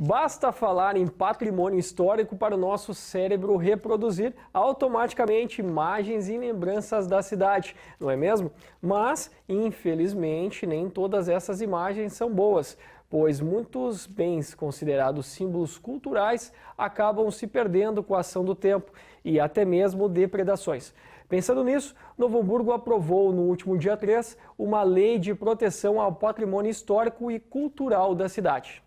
Basta falar em patrimônio histórico para o nosso cérebro reproduzir automaticamente imagens e lembranças da cidade, não é mesmo? Mas, infelizmente, nem todas essas imagens são boas, pois muitos bens considerados símbolos culturais acabam se perdendo com a ação do tempo e até mesmo depredações. Pensando nisso, Novo Hamburgo aprovou no último dia 3 uma lei de proteção ao patrimônio histórico e cultural da cidade.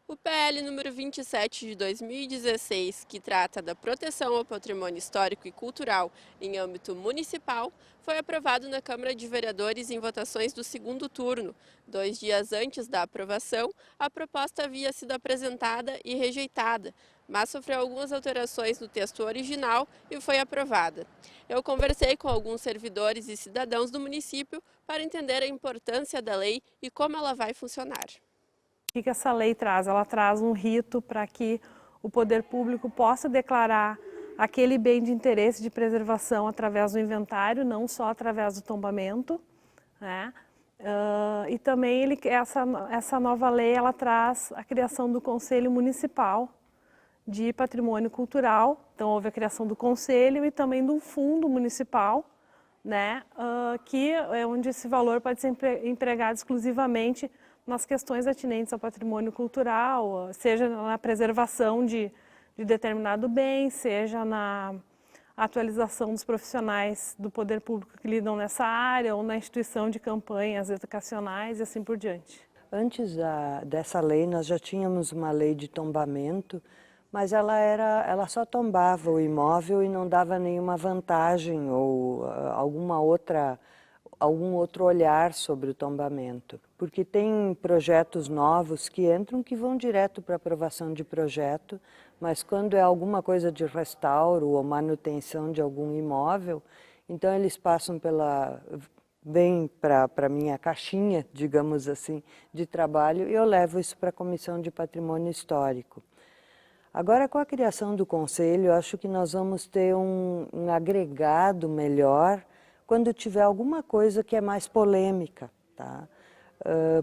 O PL número 27 de 2016, que trata da proteção ao patrimônio histórico e cultural em âmbito municipal, foi aprovado na Câmara de Vereadores em votações do segundo turno. 2 dias antes da aprovação, a proposta havia sido apresentada e rejeitada, mas sofreu algumas alterações no texto original e foi aprovada. Eu conversei com alguns servidores e cidadãos do município para entender a importância da lei e como ela vai funcionar. O que essa lei traz? Ela traz um rito para que o poder público possa declarar aquele bem de interesse de preservação através do inventário, não só através do tombamento, né? E também essa nova lei ela traz a criação do Conselho Municipal de Patrimônio Cultural. Então houve a criação do Conselho e também do Fundo Municipal, né? Que é onde esse valor pode ser empregado exclusivamente nas questões atinentes ao patrimônio cultural, seja na preservação de determinado bem, seja na atualização dos profissionais do poder público que lidam nessa área ou na instituição de campanhas educacionais e assim por diante. Antes dessa lei, nós já tínhamos uma lei de tombamento, mas ela só tombava o imóvel e não dava nenhuma vantagem ou algum outro olhar sobre o tombamento. Porque tem projetos novos que entram que vão direto para aprovação de projeto, mas quando é alguma coisa de restauro ou manutenção de algum imóvel, então eles passam vem para a minha caixinha, digamos assim, de trabalho e eu levo isso para a Comissão de Patrimônio Histórico. Agora, com a criação do Conselho, eu acho que nós vamos ter um agregado melhor quando tiver alguma coisa que é mais polêmica, tá?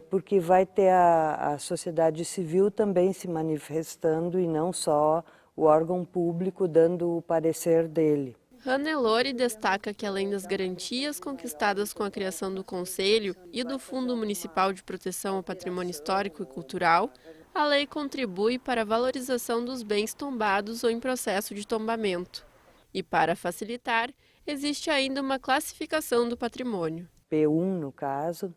Porque vai ter a sociedade civil também se manifestando e não só o órgão público dando o parecer dele. Hannelore destaca que, além das garantias conquistadas com a criação do Conselho e do Fundo Municipal de Proteção ao Patrimônio Histórico e Cultural, a lei contribui para a valorização dos bens tombados ou em processo de tombamento. E, para facilitar, existe ainda uma classificação do patrimônio. P1, no caso,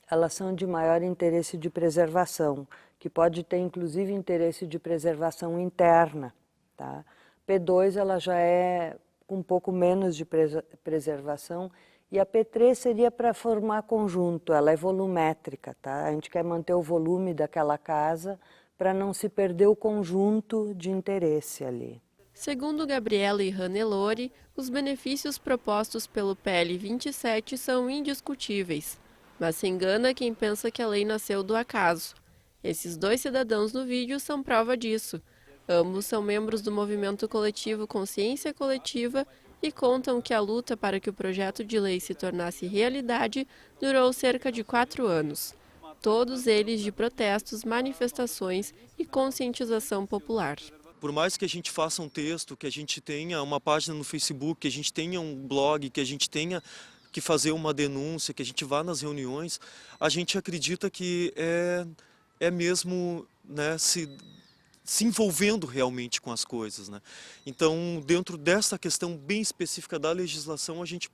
elas são de maior interesse de preservação, que pode ter inclusive interesse de preservação interna, tá? P2 ela já é um pouco menos de preservação e a P3 seria para formar conjunto, ela é volumétrica, tá? A gente quer manter o volume daquela casa para não se perder o conjunto de interesse ali. Segundo Gabriela e Hannelore, os benefícios propostos pelo PL 27 são indiscutíveis, mas se engana quem pensa que a lei nasceu do acaso. Esses dois cidadãos no vídeo são prova disso. Ambos são membros do movimento coletivo Consciência Coletiva e contam que a luta para que o projeto de lei se tornasse realidade durou cerca de 4 anos. Todos eles de protestos, manifestações e conscientização popular. Por mais que a gente faça um texto, que a gente tenha uma página no Facebook, que a gente tenha um blog, que a gente tenha que fazer uma denúncia, que a gente vá nas reuniões, a gente acredita que é mesmo, né, se envolvendo realmente com as coisas, né? Então, dentro dessa questão bem específica da legislação, a gente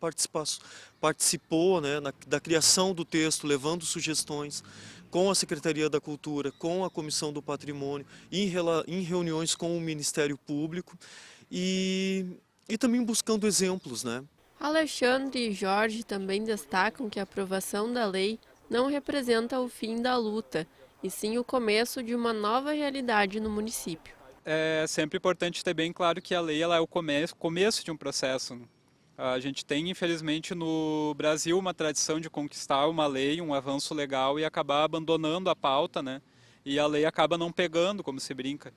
participou, né, da criação do texto, levando sugestões com a Secretaria da Cultura, com a Comissão do Patrimônio, em reuniões com o Ministério Público e também buscando exemplos, né? Alexandre e Jorge também destacam que a aprovação da lei não representa o fim da luta, e sim o começo de uma nova realidade no município. É sempre importante ter bem claro que a lei ela é o começo de um processo. A gente tem, infelizmente, no Brasil uma tradição de conquistar uma lei, um avanço legal e acabar abandonando a pauta, né? E a lei acaba não pegando, como se brinca.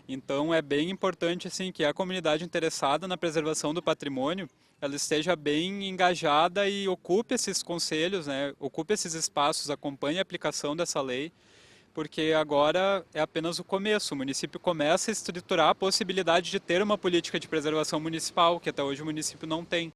Então é bem importante assim, que a comunidade interessada na preservação do patrimônio ela esteja bem engajada e ocupe esses conselhos, né? Ocupe esses espaços, acompanhe a aplicação dessa lei, porque agora é apenas o começo. O município começa a estruturar a possibilidade de ter uma política de preservação municipal, que até hoje o município não tem.